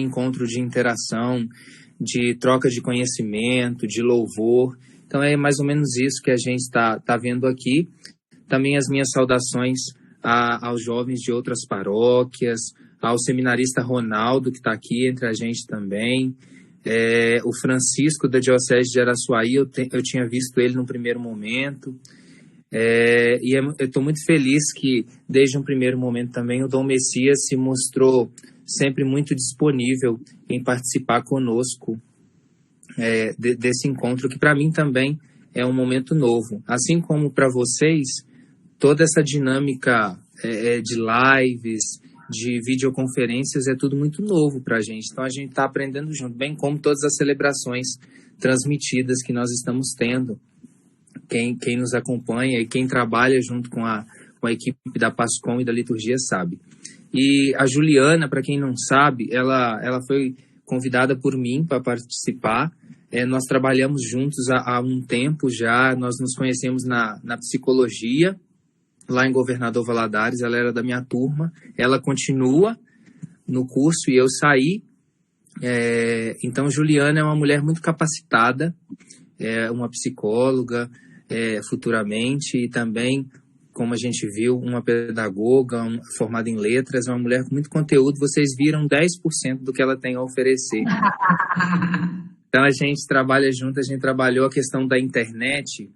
encontro de interação, de troca de conhecimento, de louvor. Então é mais ou menos isso que a gente está vendo aqui. Também as minhas saudações aos jovens de outras paróquias, ao seminarista Ronaldo, que está aqui entre a gente também, o Francisco da Diocese de Araçuaí, eu tinha visto ele no primeiro momento, eu estou muito feliz que, desde um primeiro momento também, o Dom Messias se mostrou sempre muito disponível em participar conosco desse encontro, que para mim também é um momento novo. Assim como para vocês, toda essa dinâmica de lives, de videoconferências, é tudo muito novo para a gente. Então a gente está aprendendo junto, bem como todas as celebrações transmitidas que nós estamos tendo. Quem nos acompanha e quem trabalha junto com a equipe da Pascom e da liturgia sabe. E a Juliana, para quem não sabe, ela foi convidada por mim para participar. Nós trabalhamos juntos há um tempo já, nós nos conhecemos na psicologia, lá em Governador Valadares. Ela era da minha turma, ela continua no curso e eu saí. Então, Juliana é uma mulher muito capacitada, uma psicóloga futuramente, e também, como a gente viu, uma pedagoga formada em letras, uma mulher com muito conteúdo. Vocês viram 10% do que ela tem a oferecer. Então a gente trabalha junto, a gente trabalhou a questão da internet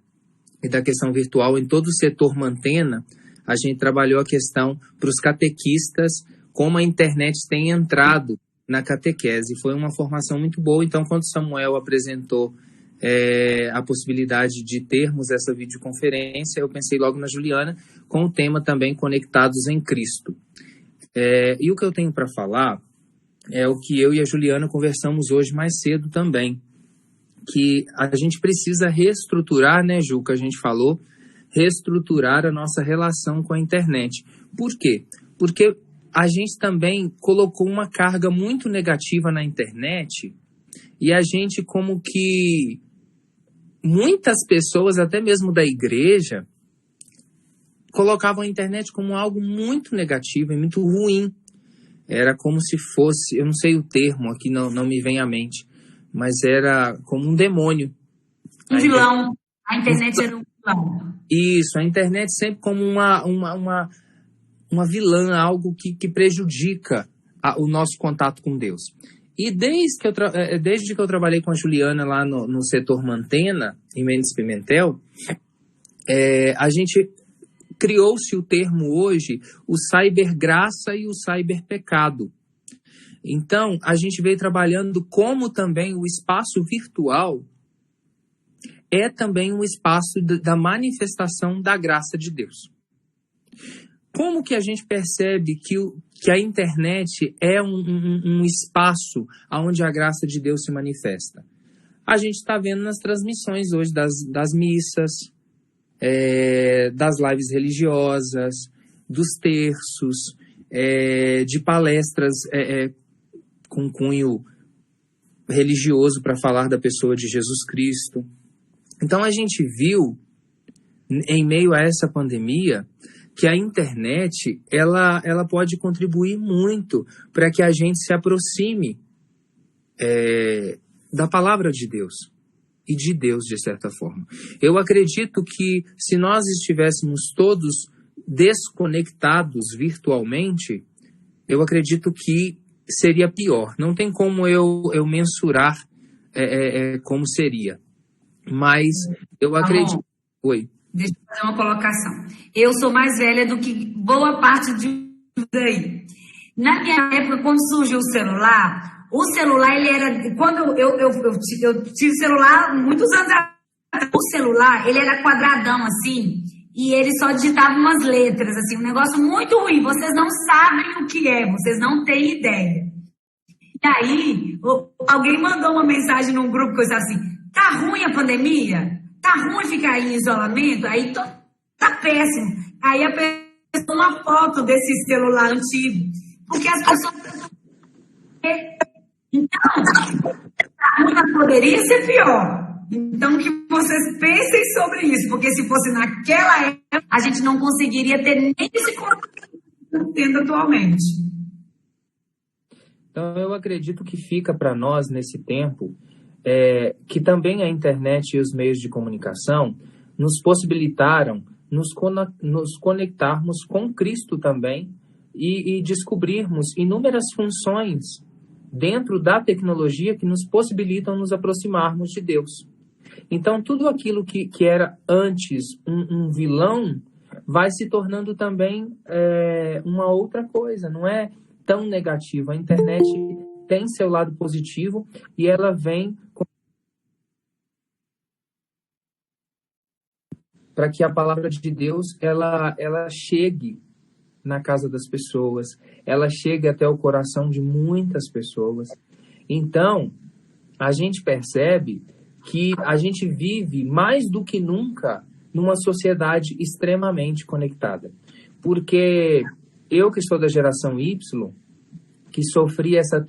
e da questão virtual em todo o setor Mantena. A gente trabalhou a questão para os catequistas, como a internet tem entrado na catequese. Foi uma formação muito boa. Então, quando Samuel apresentou a possibilidade de termos essa videoconferência, eu pensei logo na Juliana, com o tema também Conectados em Cristo. E o que eu tenho para falar é o que eu e a Juliana conversamos hoje mais cedo também, que a gente precisa reestruturar, né, Ju, que a gente falou, reestruturar a nossa relação com a internet. Por quê? Porque a gente também colocou uma carga muito negativa na internet e a gente, como que muitas pessoas, até mesmo da igreja, colocavam a internet como algo muito negativo e muito ruim. Era como se fosse, eu não sei o termo aqui, não me vem à mente, mas era como um demônio. Um vilão. A internet era um vilão. Isso, a internet sempre como uma vilã, algo que prejudica o nosso contato com Deus. E desde que eu trabalhei com a Juliana lá no setor Mantena, em Mendes Pimentel, a gente criou-se o termo hoje, o cybergraça e o cyberpecado. Então, a gente veio trabalhando como também o espaço virtual é também um espaço da manifestação da graça de Deus. Como que a gente percebe que a internet é um espaço onde a graça de Deus se manifesta? A gente está vendo nas transmissões hoje das missas, das lives religiosas, dos terços, de palestras com cunho religioso para falar da pessoa de Jesus Cristo. Então a gente viu, em meio a essa pandemia, que a internet ela pode contribuir muito para que a gente se aproxime da palavra de Deus e de Deus, de certa forma. Eu acredito que se nós estivéssemos todos desconectados virtualmente, eu acredito que seria pior. Não tem como eu mensurar como seria. Mas eu acredito... Oi. Deixa eu fazer uma colocação. Eu sou mais velha do que boa parte de daí. Na minha época, quando surgiu o celular, ele era... Quando eu tive celular muitos anos atrás, o celular, ele era quadradão assim, e ele só digitava umas letras, assim, um negócio muito ruim. Vocês não sabem o que é, vocês não têm ideia. E aí, alguém mandou uma mensagem num grupo que eu estava assim, tá ruim a pandemia? Tá ruim ficar em isolamento? Aí tá péssimo. Aí a pessoa uma foto desse celular antigo. Porque as pessoas... Então, poderia ser pior. Então, que vocês pensem sobre isso. Porque se fosse naquela época, a gente não conseguiria ter nem esse contato que estamos tendo atualmente. Então, eu acredito que fica para nós, nesse tempo, que também a internet e os meios de comunicação nos possibilitaram nos conectarmos com Cristo também e descobrirmos inúmeras funções dentro da tecnologia que nos possibilitam nos aproximarmos de Deus. Então, tudo aquilo que era antes um vilão vai se tornando também uma outra coisa, não é tão negativa. A internet tem seu lado positivo e ela vem para que a palavra de Deus ela chegue na casa das pessoas, ela chegue até o coração de muitas pessoas. Então, a gente percebe que a gente vive mais do que nunca numa sociedade extremamente conectada. Porque eu, que sou da geração Y, que sofri essa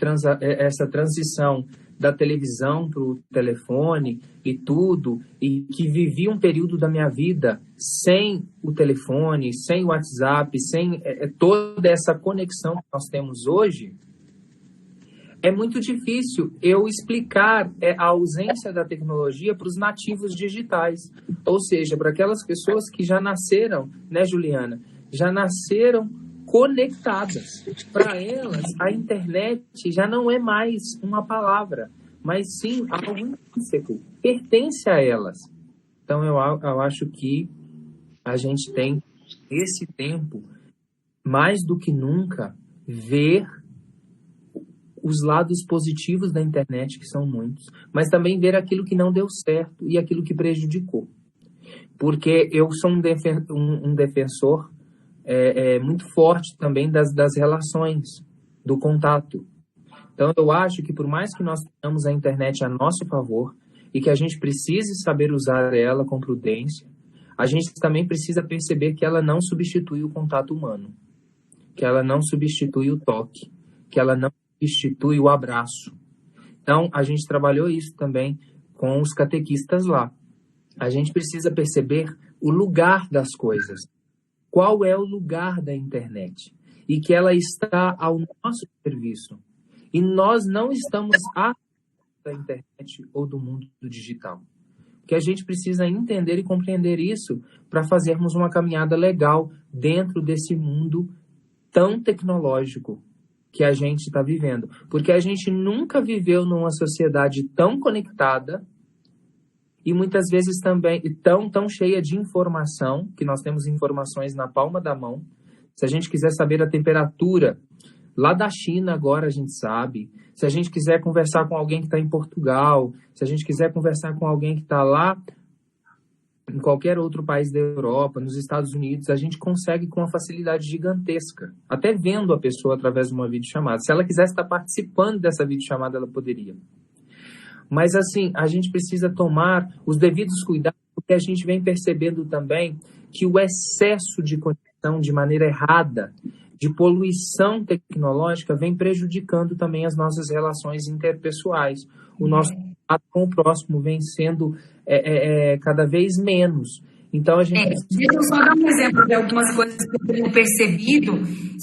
transição da televisão para o telefone e tudo, e que vivi um período da minha vida sem o telefone, sem o WhatsApp, sem toda essa conexão que nós temos hoje, é muito difícil eu explicar a ausência da tecnologia para os nativos digitais. Ou seja, para aquelas pessoas que já nasceram, né, Juliana? Já nasceram conectadas. Para elas, a internet já não é mais uma palavra, mas sim algo intrínseco, pertence a elas. Então, eu acho que a gente tem, esse tempo, mais do que nunca, ver os lados positivos da internet, que são muitos, mas também ver aquilo que não deu certo e aquilo que prejudicou. Porque eu sou um defensor muito forte também das relações, do contato. Então, eu acho que por mais que nós tenhamos a internet a nosso favor e que a gente precise saber usar ela com prudência, a gente também precisa perceber que ela não substitui o contato humano, que ela não substitui o toque, que ela não substitui o abraço. Então, a gente trabalhou isso também com os catequistas lá. A gente precisa perceber o lugar das coisas. Qual é o lugar da internet? E que ela está ao nosso serviço. E nós não estamos da internet ou do mundo digital. Que a gente precisa entender e compreender isso para fazermos uma caminhada legal dentro desse mundo tão tecnológico que a gente está vivendo. Porque a gente nunca viveu numa sociedade tão conectada e muitas vezes também tão cheia de informação, que nós temos informações na palma da mão. Se a gente quiser saber a temperatura lá da China, agora a gente sabe. Se a gente quiser conversar com alguém que está em Portugal, se a gente quiser conversar com alguém que está lá em qualquer outro país da Europa, nos Estados Unidos, a gente consegue com uma facilidade gigantesca, até vendo a pessoa através de uma videochamada. Se ela quisesse estar participando dessa videochamada, ela poderia. Mas, assim, a gente precisa tomar os devidos cuidados, porque a gente vem percebendo também que o excesso de conexão de maneira errada, de poluição tecnológica, vem prejudicando também as nossas relações interpessoais. O nosso contato com o próximo vem sendo cada vez menos. Então, a gente... Deixa eu só dar um exemplo de algumas coisas que eu tenho percebido,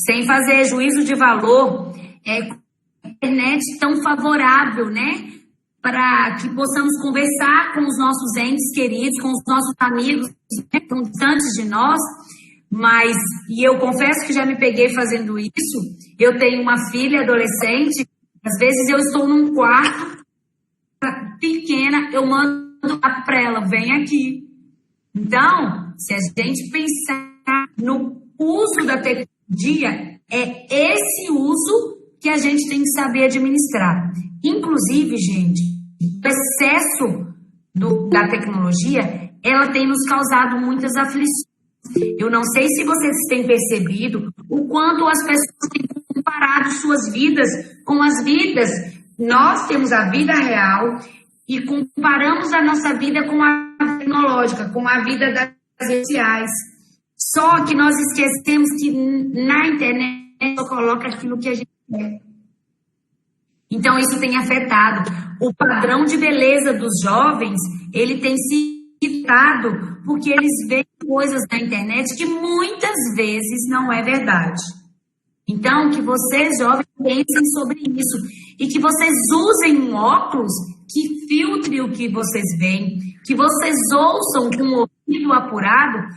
sem fazer juízo de valor, a internet tão favorável, né? Para que possamos conversar com os nossos entes queridos, com os nossos amigos, que estão distantes de nós, mas, e eu confesso que já me peguei fazendo isso, eu tenho uma filha adolescente, às vezes eu estou num quarto pequena, eu mando para ela, vem aqui. Então, se a gente pensar no uso da tecnologia, é esse uso que a gente tem que saber administrar. Inclusive, gente, o excesso da tecnologia, ela tem nos causado muitas aflições. Eu não sei se vocês têm percebido o quanto as pessoas têm comparado suas vidas com as vidas. Nós temos a vida real e comparamos a nossa vida com a tecnológica, com a vida das redes sociais. Só que nós esquecemos que na internet só coloca aquilo que a gente quer. Então, isso tem afetado. O padrão de beleza dos jovens, ele tem sido afetado porque eles veem coisas na internet que muitas vezes não é verdade. Então, que vocês, jovens, pensem sobre isso e que vocês usem um óculos que filtre o que vocês veem, que vocês ouçam com o ouvido apurado,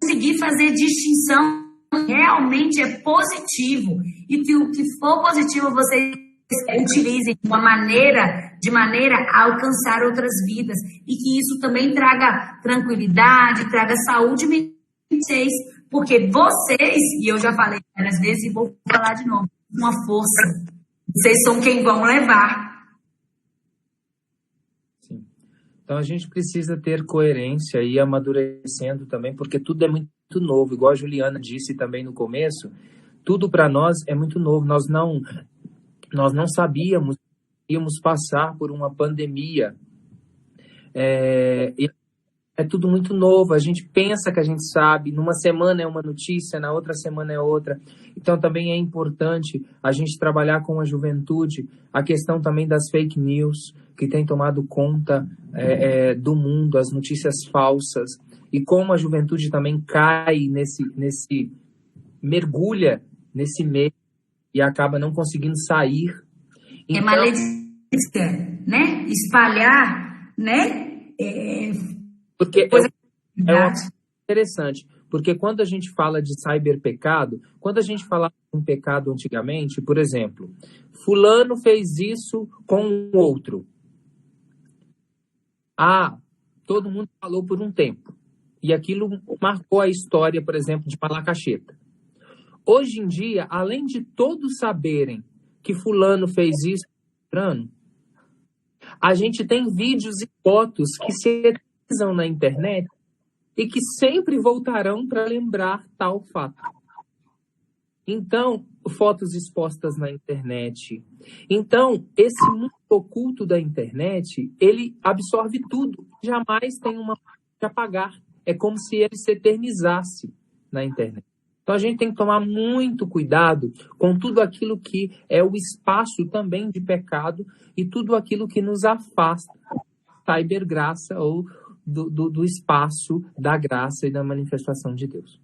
conseguir fazer distinção realmente é positivo e que o que for positivo vocês utilizem de maneira a alcançar outras vidas e que isso também traga tranquilidade, traga saúde mental, porque vocês, e eu já falei várias vezes e vou falar de novo, uma força, vocês são quem vão levar. Sim. Então a gente precisa ter coerência e amadurecendo também, porque tudo é muito novo, igual a Juliana disse também no começo, tudo para nós é muito novo, nós não sabíamos que íamos passar por uma pandemia, é tudo muito novo, a gente pensa que a gente sabe, numa semana é uma notícia, na outra semana é outra. Então também é importante a gente trabalhar com a juventude, a questão também das fake news, que tem tomado conta do mundo, as notícias falsas, e como a juventude também cai mergulha nesse meio e acaba não conseguindo sair. Então, maledicência, né? Espalhar, né? Porque interessante, porque quando a gente fala de cyberpecado, quando a gente fala de um pecado antigamente, por exemplo, fulano fez isso com um outro. Todo mundo falou por um tempo. E aquilo marcou a história, por exemplo, de Malacacheta. Hoje em dia, além de todos saberem que fulano fez isso, a gente tem vídeos e fotos que se na internet e que sempre voltarão para lembrar tal fato. Então, fotos expostas na internet. Então, esse mundo oculto da internet, ele absorve tudo. Jamais tem uma de apagar. É como se ele se eternizasse na internet. Então, a gente tem que tomar muito cuidado com tudo aquilo que é o espaço também de pecado e tudo aquilo que nos afasta da cybergraça ou do espaço da graça e da manifestação de Deus.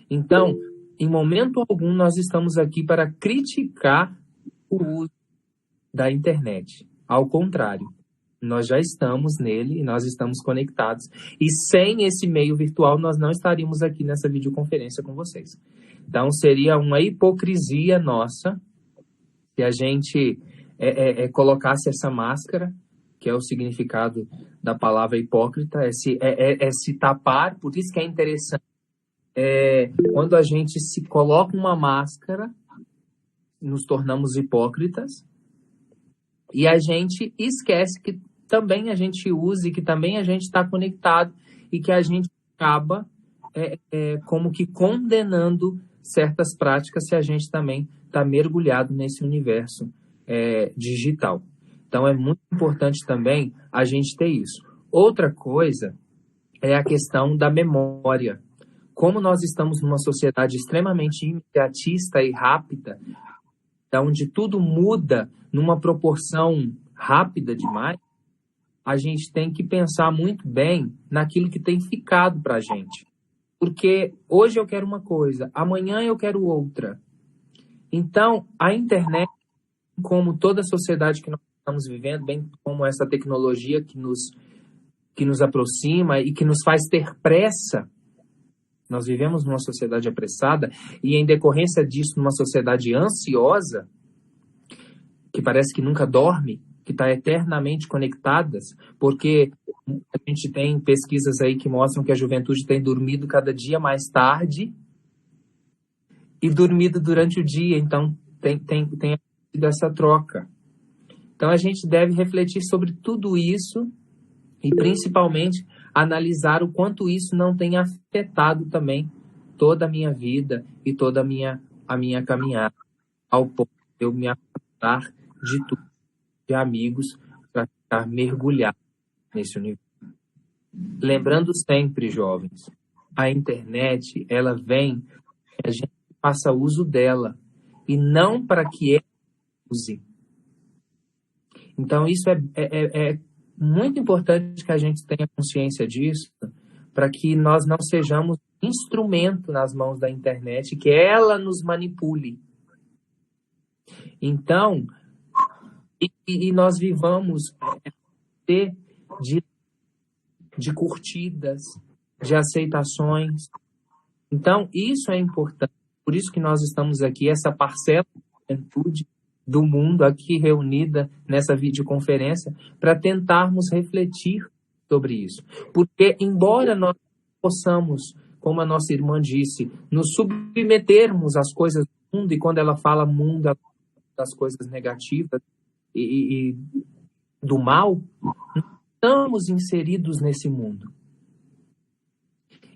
Então, em momento algum, nós estamos aqui para criticar o uso da internet. Ao contrário, nós já estamos nele e nós estamos conectados. E sem esse meio virtual, nós não estaríamos aqui nessa videoconferência com vocês. Então, seria uma hipocrisia nossa se a gente colocasse essa máscara, que é o significado da palavra hipócrita, é se tapar. Por isso que é interessante, quando a gente se coloca uma máscara, nos tornamos hipócritas, e a gente esquece que também a gente usa e que também a gente está conectado e que a gente acaba como que condenando certas práticas se a gente também está mergulhado nesse universo digital. Então, é muito importante também a gente ter isso. Outra coisa é a questão da memória. Como nós estamos numa sociedade extremamente imediatista e rápida, onde tudo muda numa proporção rápida demais, a gente tem que pensar muito bem naquilo que tem ficado para a gente. Porque hoje eu quero uma coisa, amanhã eu quero outra. Então, a internet, como toda a sociedade que nós estamos vivendo, bem como essa tecnologia que nos aproxima e que nos faz ter pressa. Nós vivemos numa sociedade apressada e, em decorrência disso, numa sociedade ansiosa, que parece que nunca dorme, que está eternamente conectadas, porque a gente tem pesquisas aí que mostram que a juventude tem dormido cada dia mais tarde e dormido durante o dia. Então, tem havido essa troca. Então, a gente deve refletir sobre tudo isso e, principalmente, analisar o quanto isso não tem afetado também toda a minha vida e toda a minha caminhada, ao ponto de eu me afastar de tudo, de amigos, para ficar mergulhado nesse universo. Lembrando sempre, jovens, a internet, ela vem para que a gente faça uso dela e não para que ela use. Então, isso é muito importante que a gente tenha consciência disso, para que nós não sejamos instrumento nas mãos da internet, que ela nos manipule. Então, e nós vivamos de curtidas, de aceitações. Então, isso é importante. Por isso que nós estamos aqui, essa parcela da juventude do mundo aqui reunida nessa videoconferência, para tentarmos refletir sobre isso. Porque, embora nós possamos, como a nossa irmã disse, nos submetermos às coisas do mundo, e quando ela fala mundo, das coisas negativas e do mal, estamos inseridos nesse mundo.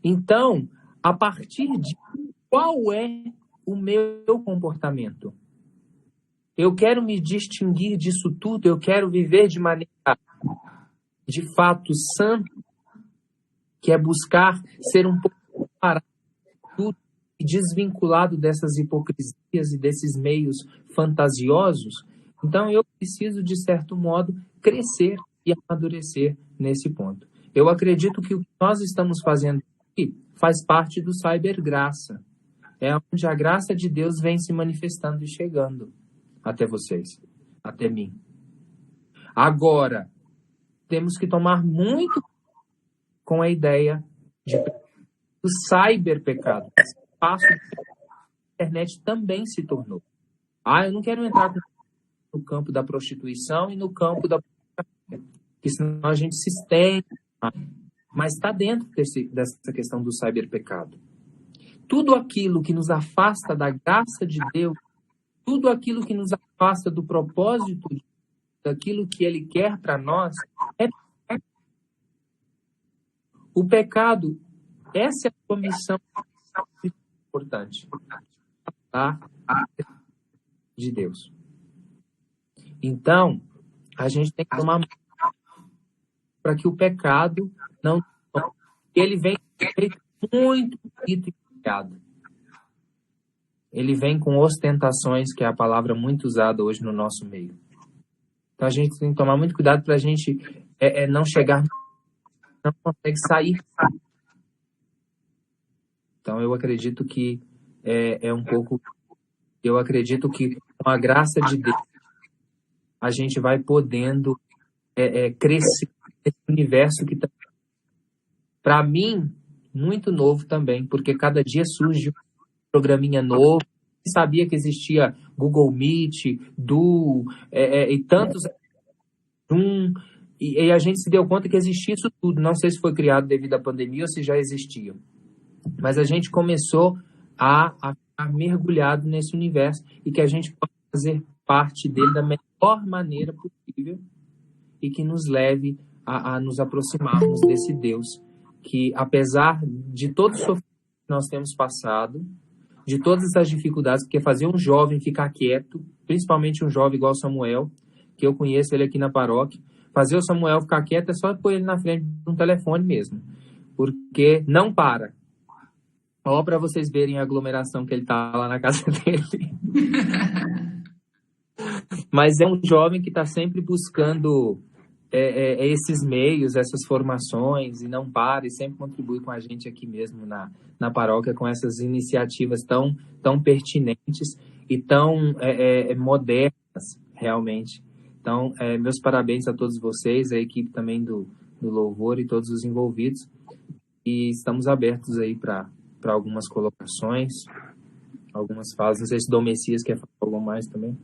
Então, a partir de qual é o meu comportamento? Eu quero me distinguir disso tudo, eu quero viver de maneira, de fato, santa, que é buscar ser um pouco parado e desvinculado dessas hipocrisias e desses meios fantasiosos. Então, eu preciso, de certo modo, crescer e amadurecer nesse ponto. Eu acredito que o que nós estamos fazendo aqui faz parte do Cybergraça. É onde a graça de Deus vem se manifestando e chegando até vocês, até mim. Agora, temos que tomar muito com a ideia do cyberpecado. Esse espaço da internet também se tornou. Eu não quero entrar no campo da prostituição e no campo da pornografia, porque senão a gente se estende. Mas está dentro dessa questão do cyberpecado. Tudo aquilo que nos afasta da graça de Deus, tudo aquilo que nos afasta do propósito, daquilo que Ele quer para nós, é pecado. O pecado, essa é a sua missão importante. Tá? De Deus. Então, a gente tem que tomar para que o pecado não... Ele vem muito criticado. Ele vem com ostentações, que é a palavra muito usada hoje no nosso meio. Então a gente tem que tomar muito cuidado para a gente não chegar, não consegue sair. Então eu acredito que eu acredito que com a graça de Deus a gente vai podendo crescer nesse universo que está, para mim, muito novo também, porque cada dia surge um programinha novo. Eu sabia que existia Google Meet, Duo e tantos, e a gente se deu conta que existia isso tudo. Não sei se foi criado devido à pandemia ou se já existia, mas a gente começou a mergulhado nesse universo e que a gente pode fazer parte dele da melhor maneira possível e que nos leve a nos aproximarmos desse Deus que, apesar de todo o sofrimento que nós temos passado, de todas as dificuldades, porque fazer um jovem ficar quieto, principalmente um jovem igual o Samuel, que eu conheço ele aqui na paróquia, fazer o Samuel ficar quieto é só pôr ele na frente de um telefone mesmo, porque não para. Ó, para vocês verem a aglomeração que ele tá lá na casa dele. Mas é um jovem que está sempre buscando esses meios, essas formações, e não para, e sempre contribui com a gente aqui mesmo na paróquia, com essas iniciativas tão pertinentes e tão modernas, realmente. Então, meus parabéns a todos vocês, a equipe também do Louvor e todos os envolvidos, e estamos abertos aí para algumas colocações, algumas falas. Não sei se Dom Messias quer falar algo mais também.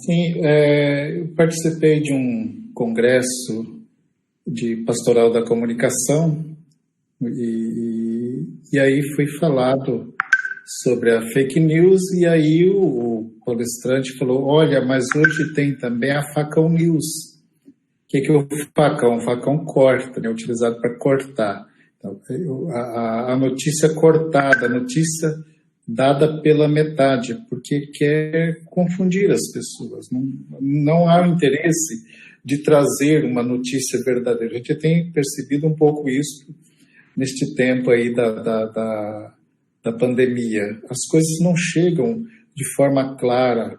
Sim, eu participei de um congresso de pastoral da comunicação e aí foi falado sobre a fake news e aí o palestrante falou, olha, mas hoje tem também a facão news. O que é o facão? O facão corta, né, utilizado para cortar. Então, a notícia cortada, a notícia dada pela metade, porque quer confundir as pessoas. Não há o interesse de trazer uma notícia verdadeira. A gente tem percebido um pouco isso neste tempo aí da pandemia. As coisas não chegam de forma clara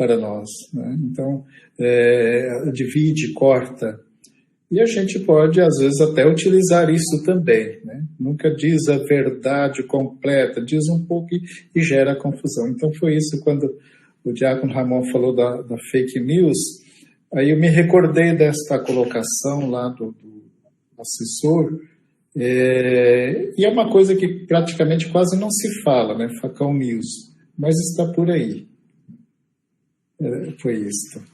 para nós, né? Então, divide, corta. E a gente pode, às vezes, até utilizar isso também, né? Nunca diz a verdade completa, diz um pouco e gera confusão. Então, foi isso quando o diácono Ramon falou da fake news. Aí eu me recordei desta colocação lá do assessor, e é uma coisa que praticamente quase não se fala, né? Facão News, mas está por aí. Foi isso.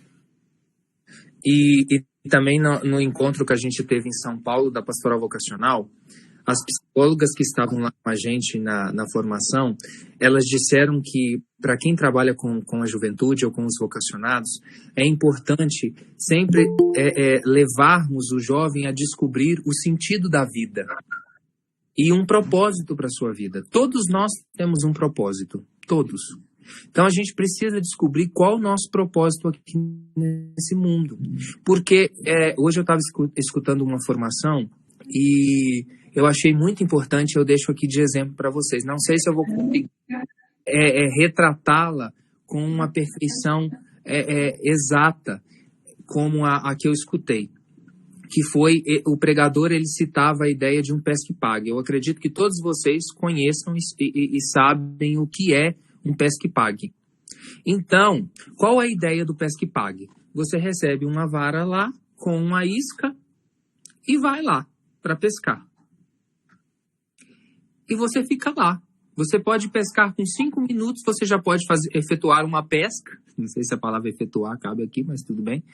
E também no encontro que a gente teve em São Paulo, da Pastoral Vocacional, as psicólogas que estavam lá com a gente na formação, elas disseram que, para quem trabalha com a juventude ou com os vocacionados, é importante sempre levarmos o jovem a descobrir o sentido da vida e um propósito para a sua vida. Todos nós temos um propósito, todos. Então a gente precisa descobrir qual o nosso propósito aqui nesse mundo. Porque hoje eu estava escutando uma formação e eu achei muito importante, eu deixo aqui de exemplo para vocês. Não sei se eu vou conseguir retratá-la com uma perfeição exata, como a que eu escutei. Que foi, o pregador, ele citava a ideia de um pesque pague. Eu acredito que todos vocês conheçam e sabem o que é um pesque pague. Então, qual a ideia do pesque pague? Você recebe uma vara lá com uma isca e vai lá para pescar. E você fica lá. Você pode pescar com 5 minutos, você já pode efetuar uma pesca. Não sei se a palavra efetuar cabe aqui, mas tudo bem.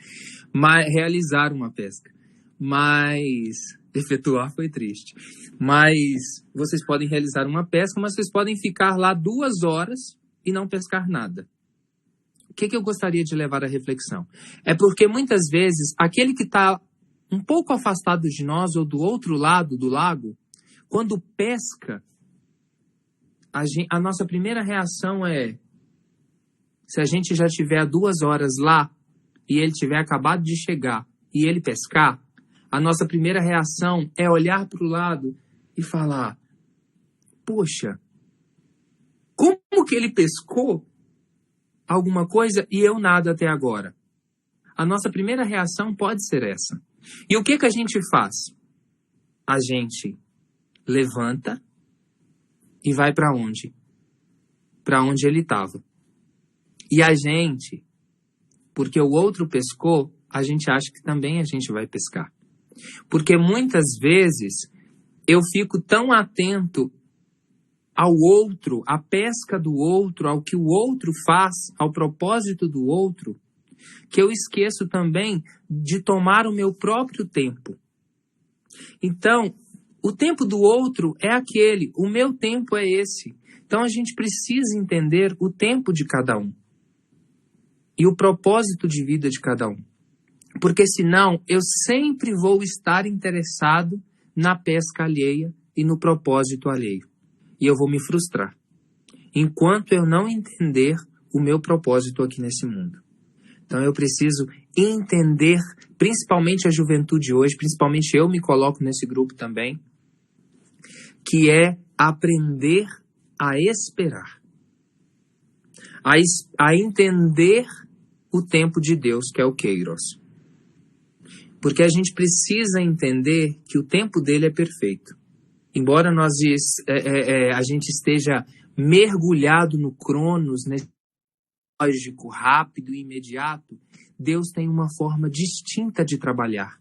Mas realizar uma pesca. Mas efetuar foi triste. Mas vocês podem realizar uma pesca, mas vocês podem ficar lá 2 horas e não pescar nada. O que eu gostaria de levar à reflexão? É porque muitas vezes aquele que está um pouco afastado de nós ou do outro lado do lago, quando pesca, a nossa primeira reação é, se a gente já tiver 2 horas lá e ele tiver acabado de chegar e ele pescar, a nossa primeira reação é olhar para o lado e falar, poxa, como que ele pescou alguma coisa e eu nada até agora? A nossa primeira reação pode ser essa. E o que a gente faz? A gente levanta e vai para onde? Para onde ele estava. E a gente, porque o outro pescou, a gente acha que também a gente vai pescar. Porque muitas vezes eu fico tão atento ao outro, à pesca do outro, ao que o outro faz, ao propósito do outro, que eu esqueço também de tomar o meu próprio tempo. Então, o tempo do outro é aquele, o meu tempo é esse. Então a gente precisa entender o tempo de cada um e o propósito de vida de cada um. Porque senão eu sempre vou estar interessado na pesca alheia e no propósito alheio. E eu vou me frustrar, enquanto eu não entender o meu propósito aqui nesse mundo. Então eu preciso entender, principalmente a juventude hoje, principalmente eu me coloco nesse grupo também, que é aprender a esperar, a entender o tempo de Deus, que é o Kairos. Porque a gente precisa entender que o tempo dele é perfeito. Embora a gente esteja mergulhado no Cronos, né, lógico, rápido e imediato, Deus tem uma forma distinta de trabalhar.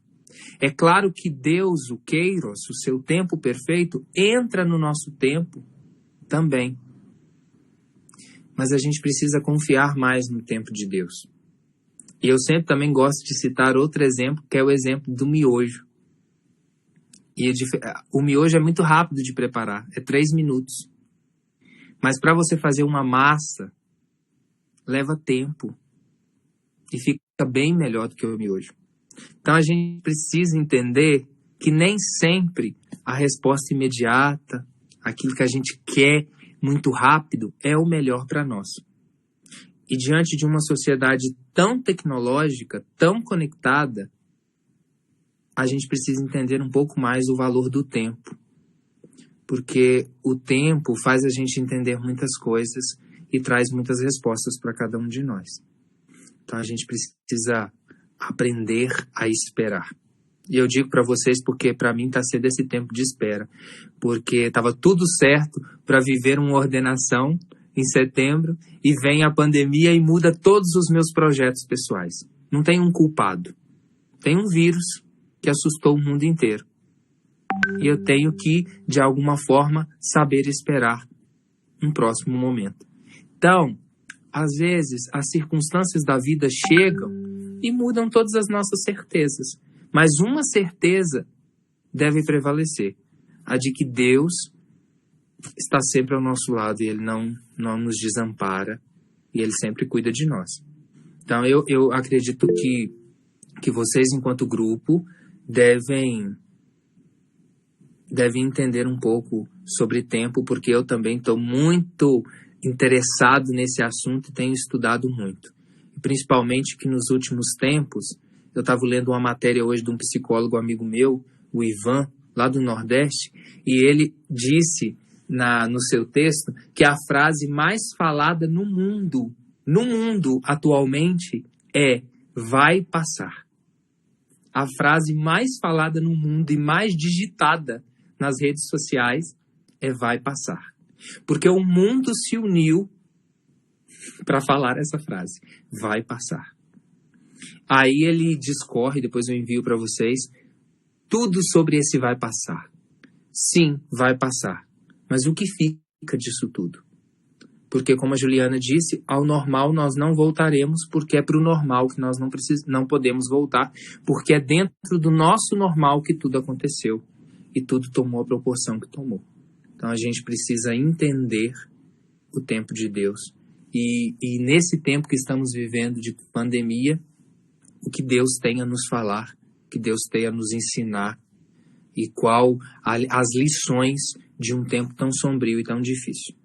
É claro que Deus, o Kairos, o seu tempo perfeito, entra no nosso tempo também. Mas a gente precisa confiar mais no tempo de Deus. E eu sempre também gosto de citar outro exemplo, que é o exemplo do miojo. E o miojo é muito rápido de preparar, é 3 minutos. Mas para você fazer uma massa, leva tempo. E fica bem melhor do que o miojo. Então a gente precisa entender que nem sempre a resposta imediata, aquilo que a gente quer muito rápido, é o melhor para nós. E diante de uma sociedade tão tecnológica, tão conectada, a gente precisa entender um pouco mais o valor do tempo. Porque o tempo faz a gente entender muitas coisas e traz muitas respostas para cada um de nós. Então a gente precisa aprender a esperar. E eu digo para vocês porque para mim está sendo esse tempo de espera, porque estava tudo certo para viver uma ordenação em setembro e vem a pandemia e muda todos os meus projetos pessoais. Não tem um culpado, tem um vírus que assustou o mundo inteiro. E eu tenho que, de alguma forma, saber esperar um próximo momento. Então, às vezes, as circunstâncias da vida chegam e mudam todas as nossas certezas. Mas uma certeza deve prevalecer, a de que Deus está sempre ao nosso lado e Ele não nos desampara e Ele sempre cuida de nós. Então eu acredito que vocês, enquanto grupo, devem entender um pouco sobre tempo, porque eu também estou muito interessado nesse assunto e tenho estudado muito. Principalmente que nos últimos tempos, eu estava lendo uma matéria hoje de um psicólogo amigo meu, o Ivan, lá do Nordeste, e ele disse no seu texto que a frase mais falada no mundo atualmente é "vai passar". A frase mais falada no mundo e mais digitada nas redes sociais é "vai passar". Porque o mundo se uniu para falar essa frase, "vai passar". Aí ele discorre, depois eu envio para vocês, tudo sobre esse "vai passar". Sim, vai passar. Mas o que fica disso tudo? Porque, como a Juliana disse, ao normal nós não voltaremos, porque é para o normal que nós não podemos voltar, porque é dentro do nosso normal que tudo aconteceu e tudo tomou a proporção que tomou. Então a gente precisa entender o tempo de Deus. E nesse tempo que estamos vivendo de pandemia, o que Deus tem a nos falar, o que Deus tem a nos ensinar e qual as lições de um tempo tão sombrio e tão difícil.